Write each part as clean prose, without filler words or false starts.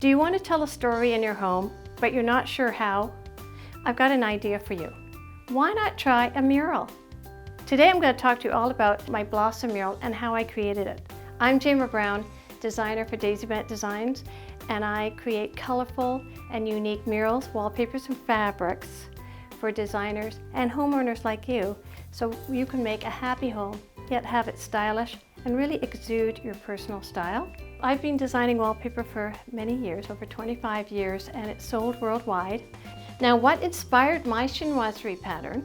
Do you want to tell a story in your home, but you're not sure how? I've got an idea for you. Why not try a mural? Today I'm going to talk to you all about my Blossom mural and how I created it. I'm Jamie Brown, designer for Daisy Bent Designs, and I create colorful and unique murals, wallpapers, and fabrics for designers and homeowners like you, so you can make a happy home, yet have it stylish and really exude your personal style. I've been designing wallpaper for many years, over 25 years, and it's sold worldwide. Now, what inspired my chinoiserie pattern,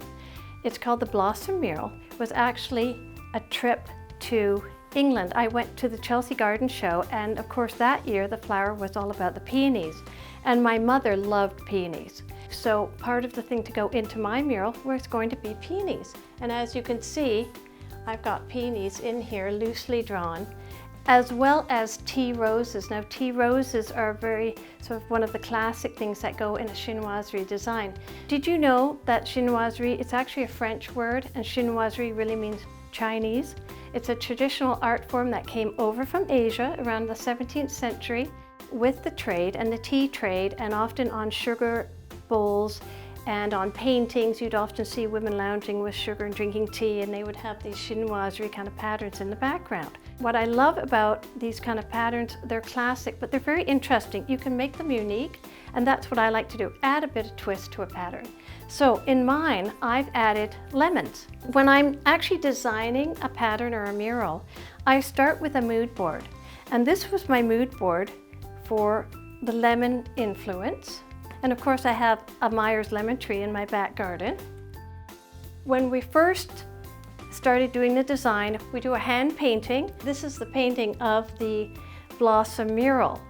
it's called the Blossom Mural, was actually a trip to England. I went to the Chelsea Garden Show, and of course that year the flower was all about the peonies, and my mother loved peonies. So part of the thing to go into my mural was going to be peonies. And as you can see, I've got peonies in here loosely drawn, as well as tea roses. Now, tea roses are very sort of one of the classic things that go in a chinoiserie design. Did you know that chinoiserie, it's actually a French word, and chinoiserie really means Chinese. It's a traditional art form that came over from Asia around the 17th century with the trade and the tea trade, and often on sugar bowls and on paintings you'd often see women lounging with sugar and drinking tea, and they would have these chinoiserie kind of patterns in the background. What I love about these kind of patterns, they're classic, but they're very interesting. You can make them unique, and that's what I like to do, add a bit of twist to a pattern. So in mine, I've added lemons. When I'm actually designing a pattern or a mural, I start with a mood board. And this was my mood board for the lemon influence. And of course I have a Myers lemon tree in my back garden. When we first started doing the design, we do a hand painting. This is the painting of the Blossom mural.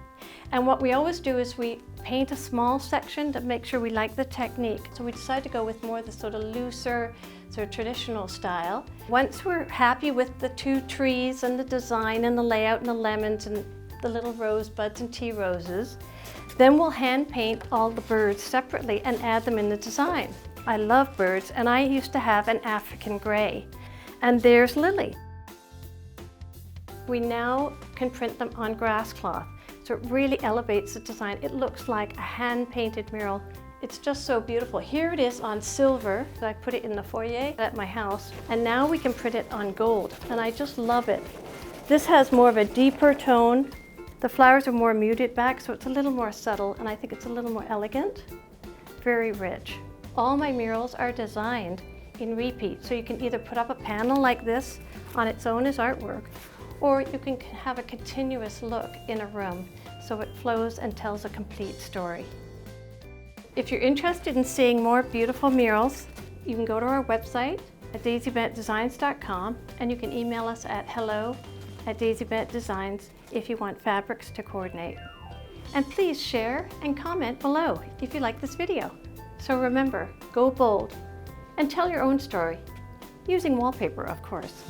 And what we always do is we paint a small section to make sure we like the technique. So we decided to go with more the sort of looser, sort of traditional style. Once we're happy with the two trees and the design and the layout and the lemons and the little rosebuds and tea roses, then we'll hand paint all the birds separately and add them in the design. I love birds, and I used to have an African grey. And there's Lily. We now can print them on grass cloth, so it really elevates the design. It looks like a hand-painted mural. It's just so beautiful. Here it is on silver, so I put it in the foyer at my house, and now we can print it on gold, and I just love it. This has more of a deeper tone. The flowers are more muted back, so it's a little more subtle, and I think it's a little more elegant, very rich. All my murals are designed in repeat, so you can either put up a panel like this on its own as artwork, or you can have a continuous look in a room, so it flows and tells a complete story. If you're interested in seeing more beautiful murals, you can go to our website at daisybentdesigns.com, and you can email us at hello@daisybentdesigns if you want fabrics to coordinate. And please share and comment below if you like this video. So remember, go bold and tell your own story, using wallpaper, of course.